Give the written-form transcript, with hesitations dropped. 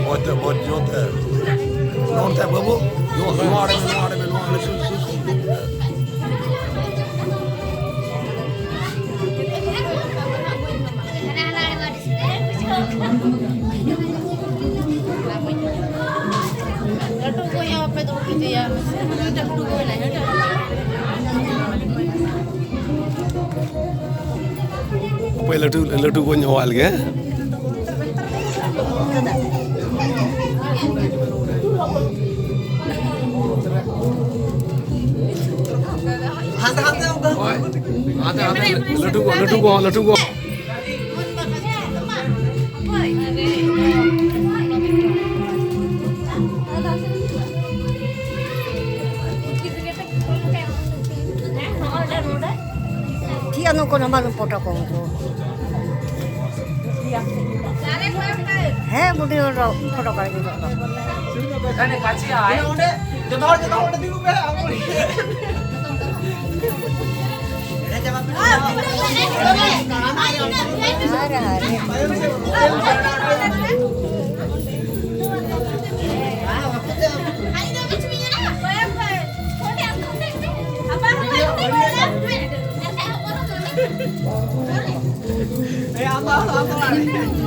What Jota? Non te babu. Yo, nuare. Ladu ko yang apa tu gitu ya. Ladu ko lah. Apa ladu ko nyawal ke? Ladu ko. Dia no kono malu foto kongko. Heh, budi ro foto kali gitu. Kane kachi aye. Jotor dilu be anguli. Apa?